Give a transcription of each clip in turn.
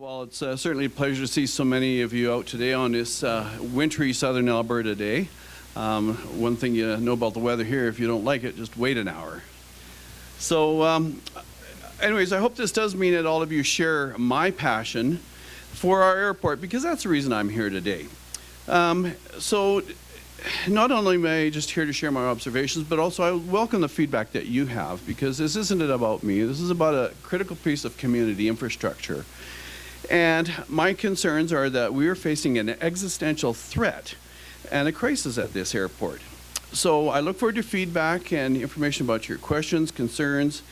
Well, it's certainly a pleasure to see so many of you out today on this wintry southern Alberta day. One thing you know about the weather here, if you don't like it, just wait an hour. So anyways, I hope this does mean that all of you share my passion for our airport, because that's the reason I'm here today. So not only am I just here to share my observations, but also I welcome the feedback that you have, because this isn't about me. This is about a critical piece of community infrastructure. And my concerns are that we are facing an existential threat and a crisis at this airport. So I look forward to feedback and information about your questions, concerns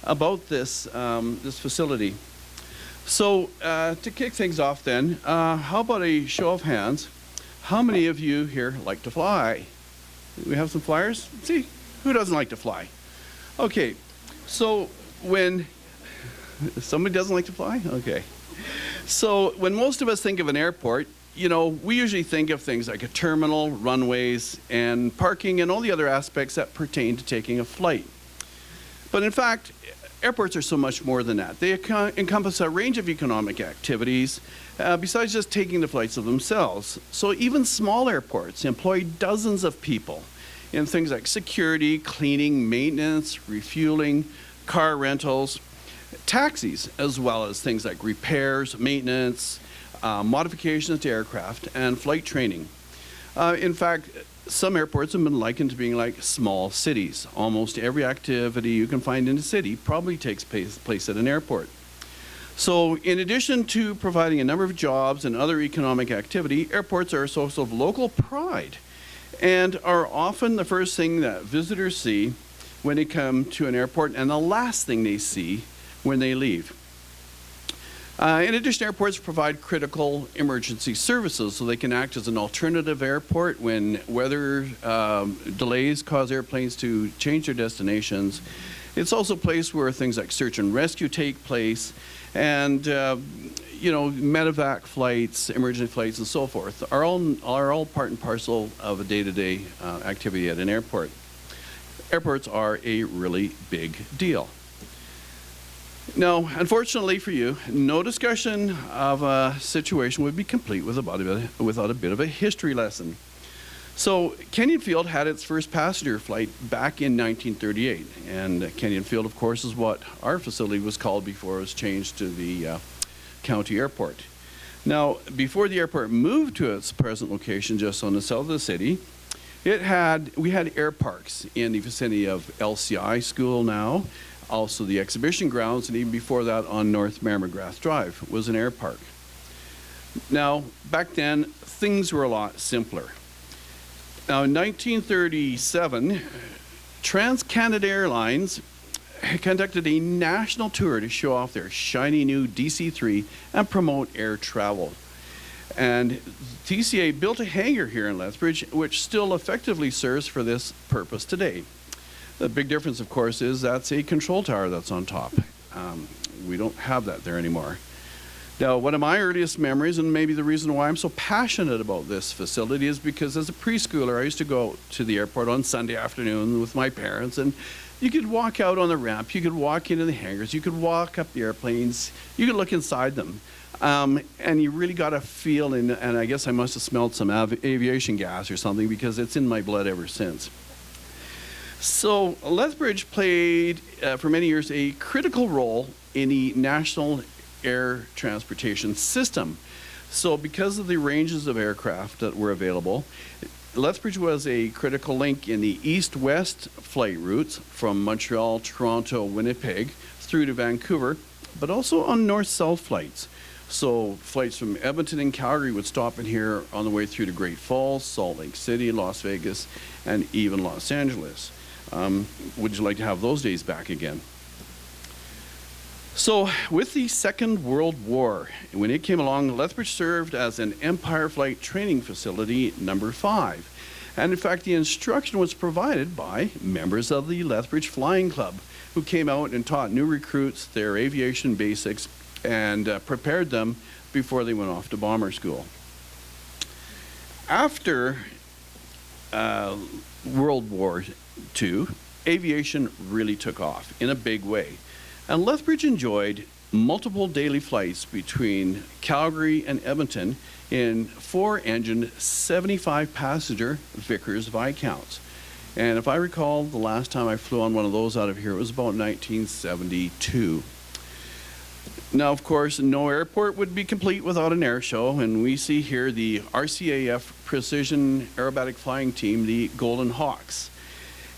about this, this facility. So to kick things off then, how about a show of hands? How many of you here like to fly? We have some flyers? See, who doesn't like to fly? Okay, so when somebody doesn't like to fly? Okay. So when most of us think of an airport, you know, we usually think of things like a terminal, runways, and parking, and all the other aspects that pertain to taking a flight. But in fact, airports are so much more than that. They encompass a range of economic activities besides just taking the flights of themselves. So even small airports employ dozens of people in things like security, cleaning, maintenance, refueling, car rentals, taxis, as well as things like repairs, maintenance, modifications to aircraft, and flight training. In fact, some airports have been likened to being like small cities. Almost every activity you can find in a city probably takes place at an airport. So in addition to providing a number of jobs and other economic activity, airports are a source of local pride and are often the first thing that visitors see when they come to an airport, and the last thing they see when they leave. In addition, airports provide critical emergency services, so they can act as an alternative airport when weather delays cause airplanes to change their destinations. It's also a place where things like search and rescue take place, and you know, medevac flights, emergency flights, and so forth are all part and parcel of a day-to-day activity at an airport. Airports are a really big deal. Now, unfortunately for you, no discussion of a situation would be complete without a bit of a history lesson. So, Kenyon Field had its first passenger flight back in 1938, and Kenyon Field, of course, is what our facility was called before it was changed to the county airport. Now, before the airport moved to its present location just on the south of the city, we had air parks in the vicinity of LCI School now. Also the exhibition grounds, and even before that on North Marmorgrath Drive was an air park. Now, back then, things were a lot simpler. Now, in 1937, Trans-Canada Airlines conducted a national tour to show off their shiny new DC-3 and promote air travel. And TCA built a hangar here in Lethbridge, which still effectively serves for this purpose today. The big difference, of course, is that's a control tower that's on top. We don't have that there anymore. Now, one of my earliest memories, and maybe the reason why I'm so passionate about this facility, is because as a preschooler, I used to go to the airport on Sunday afternoon with my parents, and you could walk out on the ramp, you could walk into the hangars, you could walk up the airplanes, you could look inside them. And you really got a feel, and I guess I must have smelled some aviation gas or something, because it's in my blood ever since. So Lethbridge played for many years a critical role in the national air transportation system. So because of the ranges of aircraft that were available, Lethbridge was a critical link in the east-west flight routes from Montreal, Toronto, Winnipeg through to Vancouver, but also on north-south flights. So flights from Edmonton and Calgary would stop in here on the way through to Great Falls, Salt Lake City, Las Vegas, and even Los Angeles. Would you like to have those days back again? So with the Second World War, when it came along, Lethbridge served as an Empire Flight Training Facility number 5. And in fact, the instruction was provided by members of the Lethbridge Flying Club, who came out and taught new recruits their aviation basics and prepared them before they went off to bomber school. After World War II, aviation really took off in a big way. And Lethbridge enjoyed multiple daily flights between Calgary and Edmonton in 4-engine, 75-passenger Vickers Viscounts. And if I recall, the last time I flew on one of those out of here, it was about 1972. Now, of course, no airport would be complete without an air show, and we see here the RCAF Precision Aerobatic Flying Team, the Golden Hawks.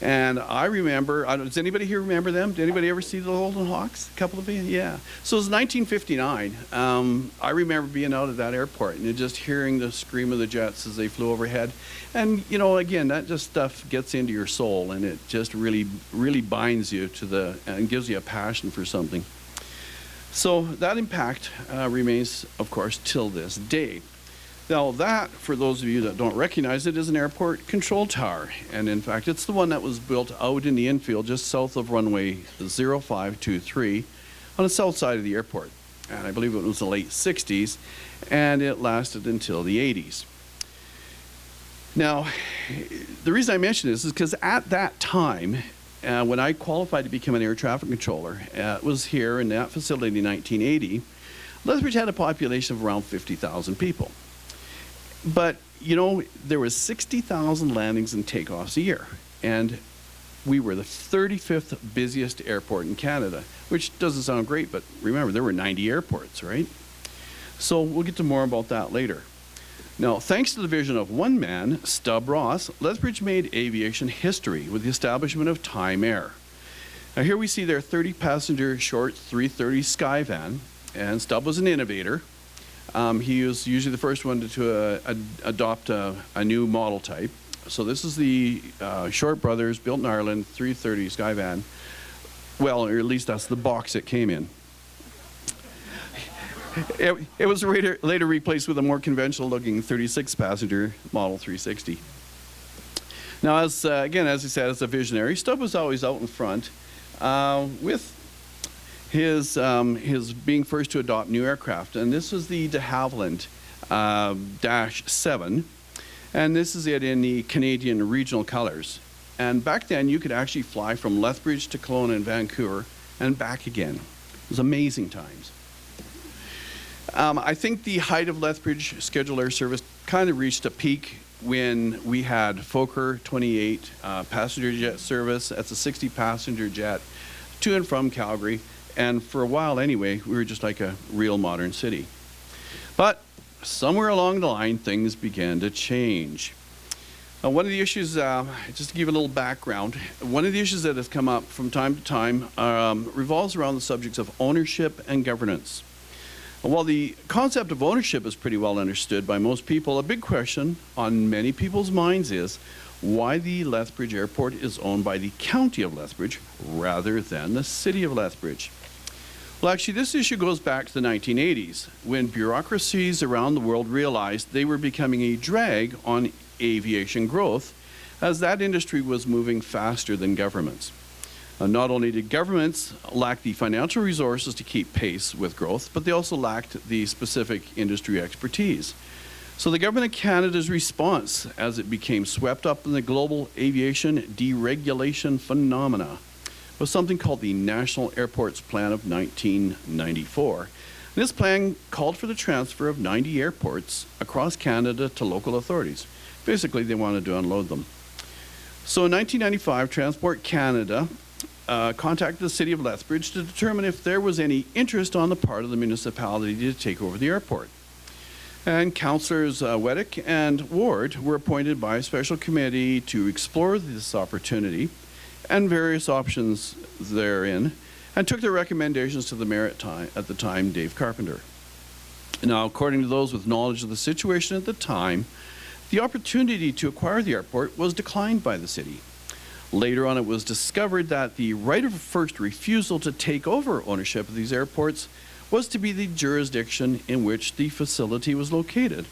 And I remember, does anybody here remember them? Did anybody ever see the Golden Hawks? A couple of you? Yeah. So it was 1959. I remember being out at that airport and just hearing the scream of the jets as they flew overhead. And, you know, again, that just stuff gets into your soul, and it just really, really binds you to and gives you a passion for something. So that impact remains, of course, till this day. Now that, for those of you that don't recognize it, is an airport control tower. And in fact, it's the one that was built out in the infield just south of runway 0523 on the south side of the airport. And I believe it was the late 60s, and it lasted until the 80s. Now, the reason I mention this is because at that time, when I qualified to become an air traffic controller, it was here in that facility in 1980, Lethbridge had a population of around 50,000 people. But, you know, there was 60,000 landings and takeoffs a year, and we were the 35th busiest airport in Canada, which doesn't sound great, but remember, there were 90 airports, right? So we'll get to more about that later. Now, thanks to the vision of one man, Stubb Ross, Lethbridge made aviation history with the establishment of Time Air. Now, here we see their 30-passenger short 330 Skyvan, and Stubb was an innovator. He was usually the first one to adopt a new model type. So this is the Short Brothers, built in Ireland, 330 Skyvan. Well, or at least that's the box it came in. It was later replaced with a more conventional-looking 36-passenger Model 360. Now, as I said, as a visionary, Stubb was always out in front with his being first to adopt new aircraft. And this was the de Havilland Dash 7. And this is it in the Canadian regional colors. And back then, you could actually fly from Lethbridge to Kelowna and Vancouver and back again. It was amazing times. I think the height of Lethbridge scheduled air service kind of reached a peak when we had Fokker 28 passenger jet service. That's a 60-passenger jet to and from Calgary. And for a while anyway, we were just like a real modern city. But somewhere along the line, things began to change. One of the issues, just to give a little background, one of the issues that has come up from time to time revolves around the subjects of ownership and governance. While the concept of ownership is pretty well understood by most people, a big question on many people's minds is why the Lethbridge Airport is owned by the County of Lethbridge rather than the City of Lethbridge. Well, actually, this issue goes back to the 1980s, when bureaucracies around the world realized they were becoming a drag on aviation growth, as that industry was moving faster than governments. Not only did governments lack the financial resources to keep pace with growth, but they also lacked the specific industry expertise. So the Government of Canada's response, as it became swept up in the global aviation deregulation phenomena, was something called the National Airports Plan of 1994. This plan called for the transfer of 90 airports across Canada to local authorities. Basically, they wanted to unload them. So in 1995, Transport Canada contacted the City of Lethbridge to determine if there was any interest on the part of the municipality to take over the airport. And Councillors Weddick and Ward were appointed by a special committee to explore this opportunity and various options therein, and took their recommendations to the mayor at the time, Dave Carpenter. Now, according to those with knowledge of the situation at the time, the opportunity to acquire the airport was declined by the city. Later on, it was discovered that the right of first refusal to take over ownership of these airports was to be the jurisdiction in which the facility was located.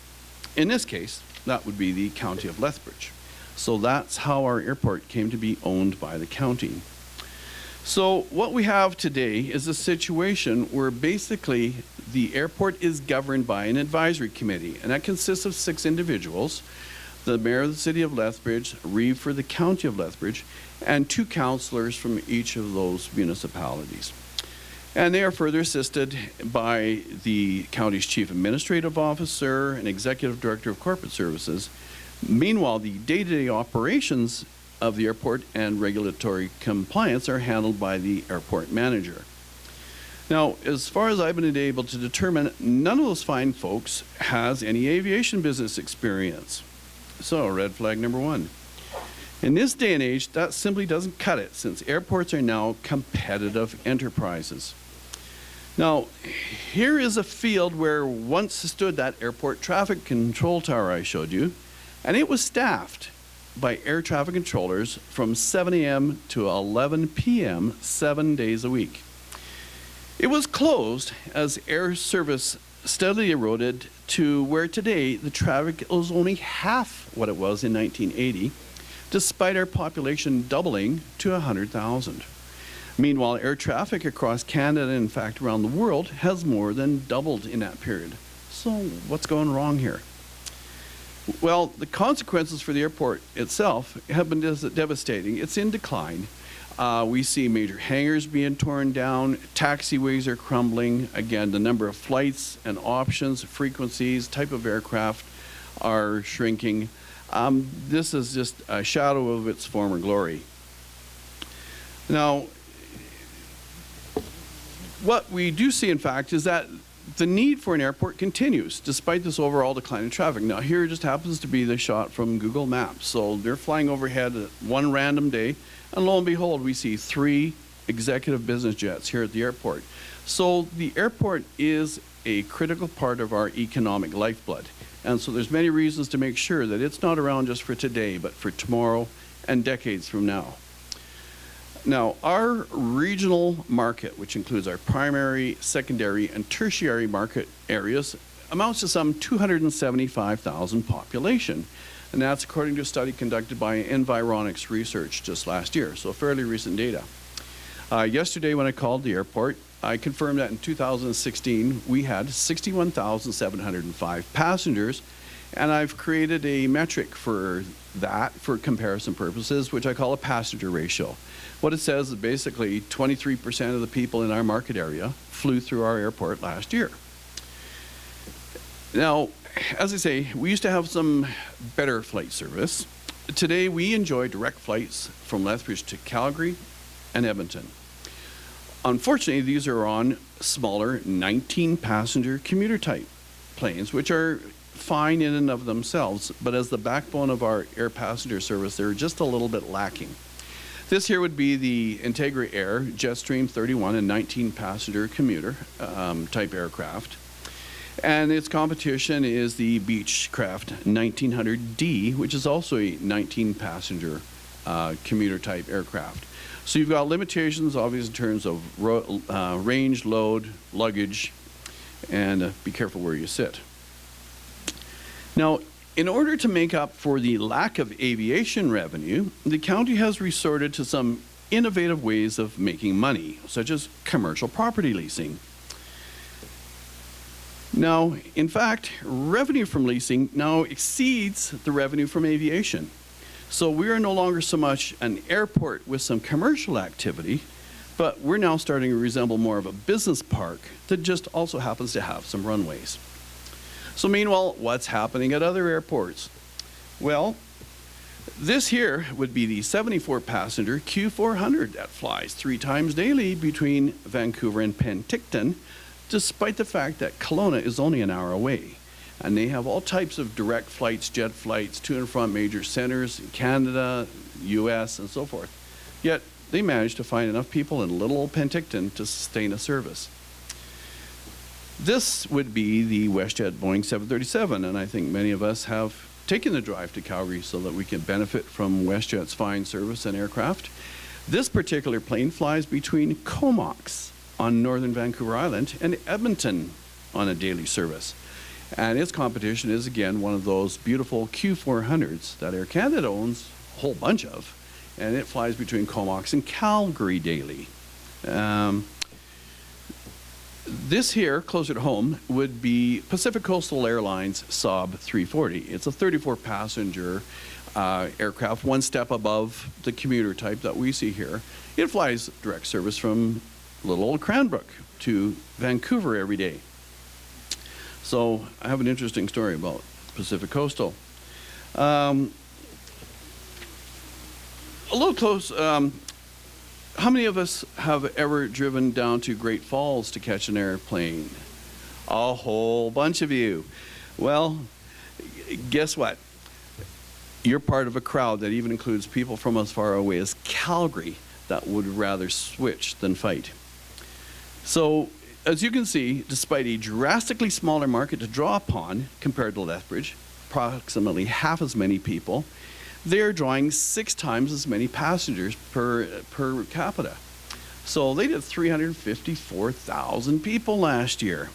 In this case, that would be the County of Lethbridge. So that's how our airport came to be owned by the county. So what we have today is a situation where basically the airport is governed by an advisory committee, and that consists of 6 individuals: the mayor of the City of Lethbridge, Reeve for the County of Lethbridge, and 2 councillors from each of those municipalities. And they are further assisted by the county's chief administrative officer and executive director of corporate services. Meanwhile, the day-to-day operations of the airport and regulatory compliance are handled by the airport manager. Now, as far as I've been able to determine, none of those fine folks has any aviation business experience. So, red flag number one. In this day and age, that simply doesn't cut it, since airports are now competitive enterprises. Now, here is a field where once stood that airport traffic control tower I showed you, and it was staffed by air traffic controllers from 7 a.m. to 11 p.m. 7 days a week. It was closed as air service steadily eroded to where today the traffic is only half what it was in 1980, despite our population doubling to 100,000. Meanwhile, air traffic across Canada, and in fact around the world, has more than doubled in that period. So what's going wrong here? Well, the consequences for the airport itself have been devastating. It's in decline. We see major hangars being torn down, taxiways are crumbling. Again, the number of flights and options, frequencies, type of aircraft are shrinking. This is just a shadow of its former glory. Now, what we do see, in fact, is that the need for an airport continues despite this overall decline in traffic. Now, here just happens to be the shot from Google Maps. So they're flying overhead one random day, and lo and behold, we see 3 executive business jets here at the airport. So the airport is a critical part of our economic lifeblood. And so there's many reasons to make sure that it's not around just for today, but for tomorrow and decades from now. Now, our regional market, which includes our primary, secondary, and tertiary market areas, amounts to some 275,000 population. And that's according to a study conducted by Environics Research just last year, so fairly recent data. Yesterday when I called the airport, I confirmed that in 2016 we had 61,705 passengers, and I've created a metric for that for comparison purposes, which I call a passenger ratio. What it says is basically 23% of the people in our market area flew through our airport last year. Now, as I say, we used to have some better flight service. Today we enjoy direct flights from Lethbridge to Calgary and Edmonton. Unfortunately, these are on smaller 19-passenger commuter type planes, which are fine in and of themselves, but as the backbone of our air passenger service, they're just a little bit lacking. This here would be the Integra Air Jetstream 31 and 19-passenger commuter type aircraft. And its competition is the Beechcraft 1900D, which is also a 19-passenger commuter type aircraft. So you've got limitations, obviously, in terms of range, load, luggage, and be careful where you sit. Now, in order to make up for the lack of aviation revenue, the county has resorted to some innovative ways of making money, such as commercial property leasing. Now, in fact, revenue from leasing now exceeds the revenue from aviation. So we are no longer so much an airport with some commercial activity, but we're now starting to resemble more of a business park that just also happens to have some runways. So meanwhile, what's happening at other airports? Well, this here would be the 74-passenger Q400 that flies 3 times daily between Vancouver and Penticton, despite the fact that Kelowna is only an hour away. And they have all types of direct flights, jet flights, to and from major centers in Canada, US, and so forth. Yet, they managed to find enough people in little old Penticton to sustain a service. This would be the WestJet Boeing 737, and I think many of us have taken the drive to Calgary so that we can benefit from WestJet's fine service and aircraft. This particular plane flies between Comox on northern Vancouver Island and Edmonton on a daily service. And its competition is, again, one of those beautiful Q400s that Air Canada owns a whole bunch of, and it flies between Comox and Calgary daily. This here, closer to home, would be Pacific Coastal Airlines Saab 340. It's a 34-passenger aircraft, one step above the commuter type that we see here. It flies direct service from little old Cranbrook to Vancouver every day. So I have an interesting story about Pacific Coastal. A little close, how many of us have ever driven down to Great Falls to catch an airplane? A whole bunch of you. Well, guess what? You're part of a crowd that even includes people from as far away as Calgary that would rather switch than fight. So, as you can see, despite a drastically smaller market to draw upon compared to Lethbridge, approximately half as many people, they're drawing 6 times as many passengers per capita. So they did 354,000 people last year.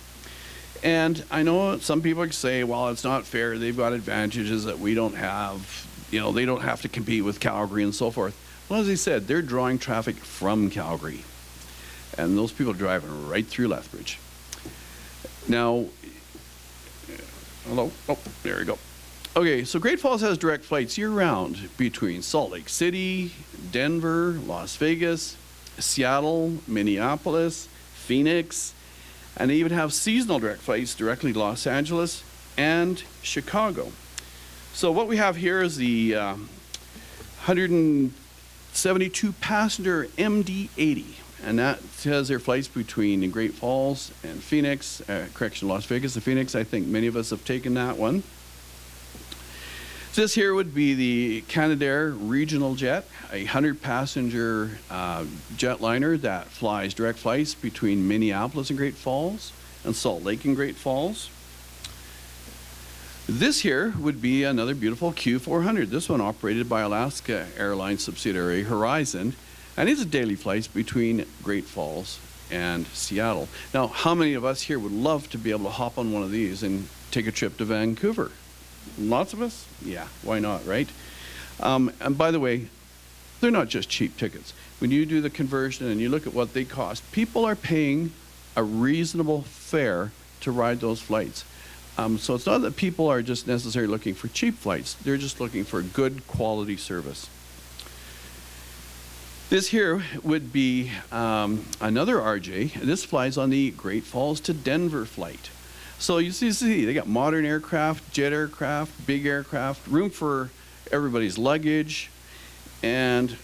And I know some people say, well, it's not fair. They've got advantages that we don't have. You know, they don't have to compete with Calgary and so forth. Well, as I said, they're drawing traffic from Calgary. And those people are driving right through Lethbridge. Now, hello? Oh, there we go. Okay, so Great Falls has direct flights year-round between Salt Lake City, Denver, Las Vegas, Seattle, Minneapolis, Phoenix, and they even have seasonal direct flights directly to Los Angeles and Chicago. So what we have here is the 172 passenger MD-80, and that has their flights between Great Falls and Phoenix, Las Vegas and Phoenix. I think many of us have taken that one. This here would be the Canadair regional jet, a 100-passenger jetliner that flies direct flights between Minneapolis and Great Falls and Salt Lake and Great Falls. This here would be another beautiful Q400. This one operated by Alaska Airlines subsidiary Horizon, and it's a daily flights between Great Falls and Seattle. Now, how many of us here would love to be able to hop on one of these and take a trip to Vancouver? Lots of us? Yeah, why not, right? And by the way, they're not just cheap tickets. When you do the conversion and you look at what they cost, people are paying a reasonable fare to ride those flights. So it's not that people are just necessarily looking for cheap flights. They're just looking for good quality service. This here would be another RJ. This flies on the Great Falls to Denver flight. So you see, they got modern aircraft, jet aircraft, big aircraft, room for everybody's luggage. And,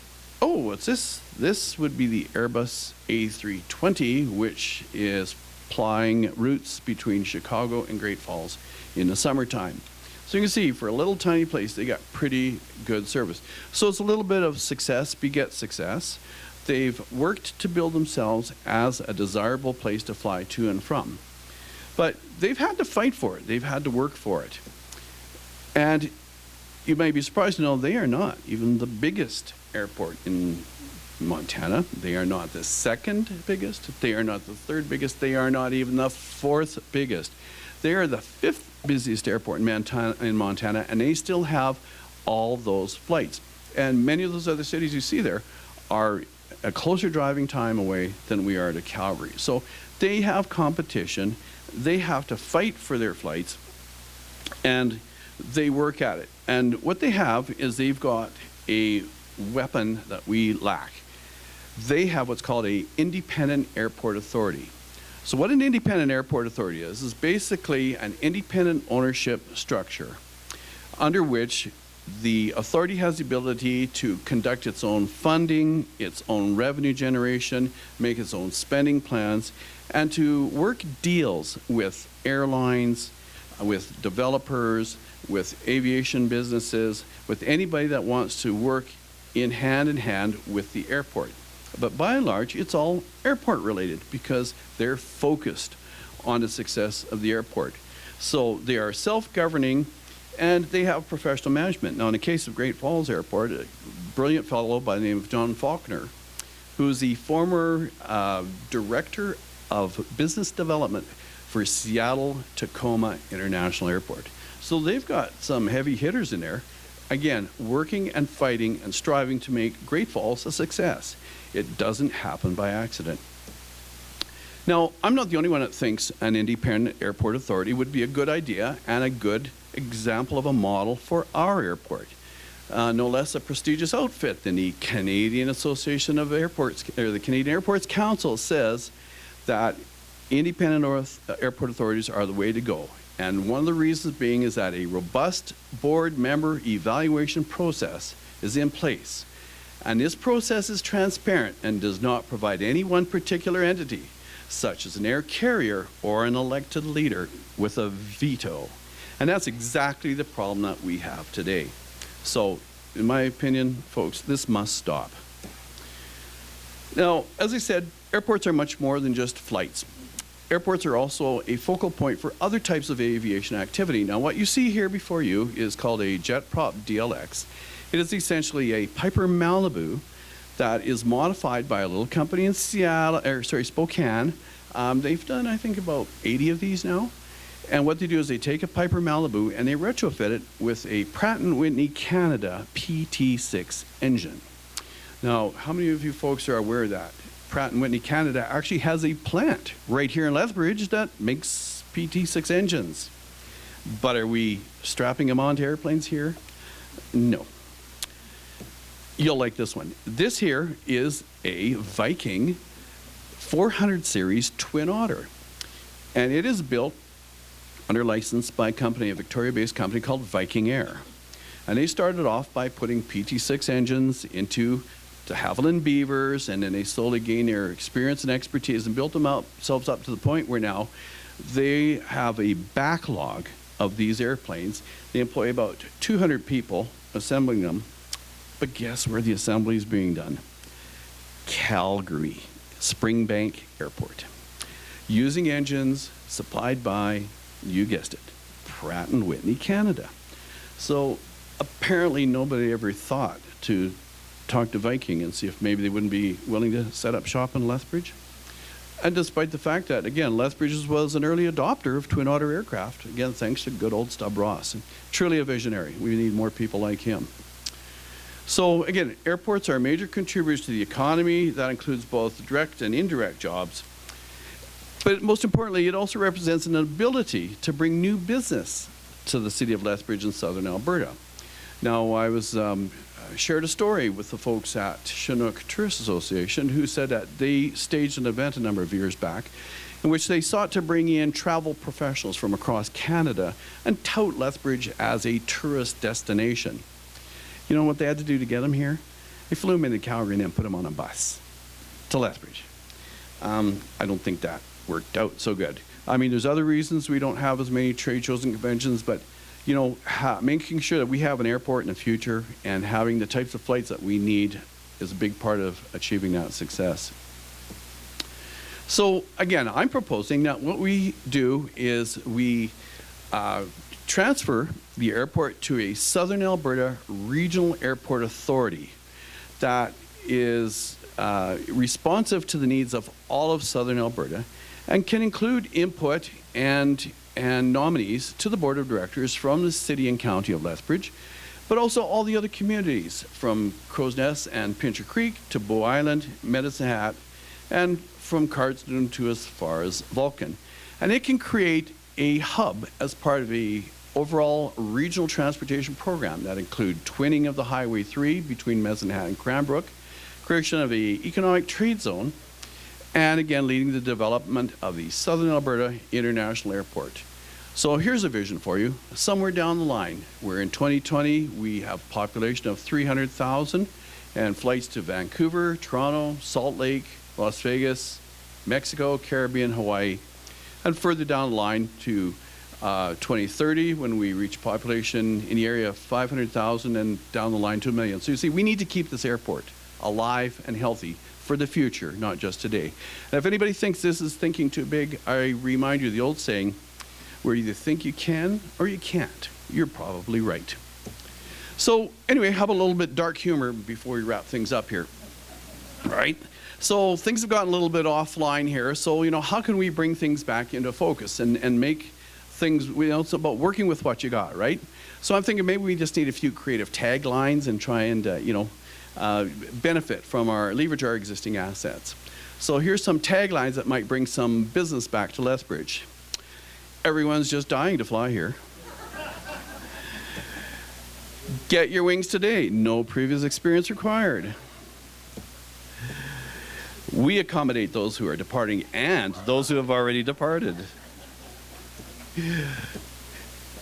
oh, what's this? This would be the Airbus A320, which is plying routes between Chicago and Great Falls in the summertime. So you can see, for a little tiny place, they got pretty good service. So it's a little bit of success begets success. They've worked to build themselves as a desirable place to fly to and from. But they've had to fight for it. They've had to work for it. And you may be surprised to know they are not even the biggest airport in Montana. They are not the second biggest. They are not the third biggest. They are not even the fourth biggest. They are the 5th busiest airport in Montana, and they still have all those flights. And many of those other cities you see there are a closer driving time away than we are to Calgary. So they have competition. They have to fight for their flights, and they work at it. And what they have is they've got a weapon that we lack. They have what's called an independent airport authority. So what an independent airport authority is basically an independent ownership structure under which the authority has the ability to conduct its own funding, its own revenue generation, make its own spending plans, and to work deals with airlines, with developers, with aviation businesses, with anybody that wants to work in hand with the airport. But by and large, it's all airport related because they're focused on the success of the airport. So they are self-governing, and they have professional management. Now, in the case of Great Falls Airport, a brilliant fellow by the name of John Faulkner, who's the former director of business development for Seattle-Tacoma International Airport. So they've got some heavy hitters in there, again, working and fighting and striving to make Great Falls a success. It doesn't happen by accident. Now, I'm not the only one that thinks an independent airport authority would be a good idea and a good example of a model for our airport. no less a prestigious outfit than the Canadian Association of Airports, or the Canadian Airports Council, says that independent airport authorities are the way to go. And one of the reasons being is that a robust board member evaluation process is in place. And this process is transparent and does not provide any one particular entity, such as an air carrier or an elected leader, with a veto. And that's exactly the problem that we have today. So, in my opinion, folks, this must stop. Now, as I said, airports are much more than just flights. Airports are also a focal point for other types of aviation activity. Now, what you see here before you is called a jet prop DLX. It is essentially a Piper Malibu that is modified by a little company in Spokane. They've done, I think, about 80 of these now. And what they do is they take a Piper Malibu and they retrofit it with a Pratt & Whitney Canada PT6 engine. Now, how many of you folks are aware of that? Pratt & Whitney Canada actually has a plant right here in Lethbridge that makes PT6 engines. But are we strapping them onto airplanes here? No. You'll like this one. This here is a Viking 400 series Twin Otter. And it is built under license by a company, a Victoria-based company called Viking Air. And they started off by putting PT6 engines into de Havilland Beavers, and then they slowly gained their experience and expertise and built themselves up to the point where now they have a backlog of these airplanes. They employ about 200 people assembling them. But guess where the assembly is being done? Calgary, Springbank Airport. Using engines supplied by, you guessed it, Pratt & Whitney Canada. So apparently nobody ever thought to talk to Viking and see if maybe they wouldn't be willing to set up shop in Lethbridge. And despite the fact that, again, Lethbridge was an early adopter of Twin Otter aircraft, again, thanks to good old Stub Ross. And truly a visionary. We need more people like him. So again, airports are major contributors to the economy. That includes both direct and indirect jobs. But most importantly, it also represents an ability to bring new business to the city of Lethbridge in southern Alberta. Now, I was shared a story with the folks at Chinook Tourist Association who said that they staged an event a number of years back in which they sought to bring in travel professionals from across Canada and tout Lethbridge as a tourist destination. You know what they had to do to get them here? They flew them into Calgary and then put them on a bus to Lethbridge. I don't think that worked out so good. I mean, there's other reasons we don't have as many trade shows and conventions, but you know, making sure that we have an airport in the future and having the types of flights that we need is a big part of achieving that success. So again, I'm proposing that what we do is we transfer the airport to a Southern Alberta Regional Airport Authority that is responsive to the needs of all of Southern Alberta and can include input and nominees to the board of directors from the city and county of Lethbridge, but also all the other communities from Crow's Nest and Pincher Creek to Bow Island, Medicine Hat, and from Cardston to as far as Vulcan. And it can create a hub as part of a overall regional transportation program that include twinning of the Highway 3 between Medicine Hat and Cranbrook, creation of an economic trade zone, and again, leading the development of the Southern Alberta International Airport. So here's a vision for you. Somewhere down the line, where in 2020 we have a population of 300,000 and flights to Vancouver, Toronto, Salt Lake, Las Vegas, Mexico, Caribbean, Hawaii, and further down the line to 2030 when we reach population in the area of 500,000 and down the line to 1 million. So you see, we need to keep this airport alive and healthy for the future, not just today. And if anybody thinks this is thinking too big, I remind you of the old saying, where you either think you can or you can't. You're probably right. So anyway, how about a little bit dark humor before we wrap things up here? All right. So things have gotten a little bit offline here. So, you know, how can we bring things back into focus and make things, you know, it's about working with what you got, right? So I'm thinking maybe we just need a few creative taglines and try and, benefit from leverage our existing assets. So here's some taglines that might bring some business back to Lethbridge. Everyone's just dying to fly here. Get your wings today. No previous experience required. We accommodate those who are departing and those who have already departed.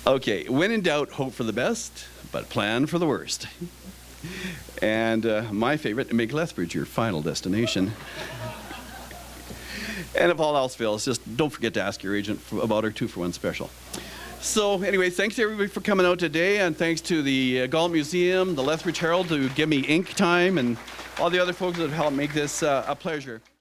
Okay, when in doubt, hope for the best, but plan for the worst. And my favorite, make Lethbridge your final destination. And if all else fails, just don't forget to ask your agent about our 2-for-1 special. So anyway, thanks to everybody for coming out today, and thanks to the Galt Museum, the Lethbridge Herald to give me ink time, and all the other folks that have helped make this a pleasure.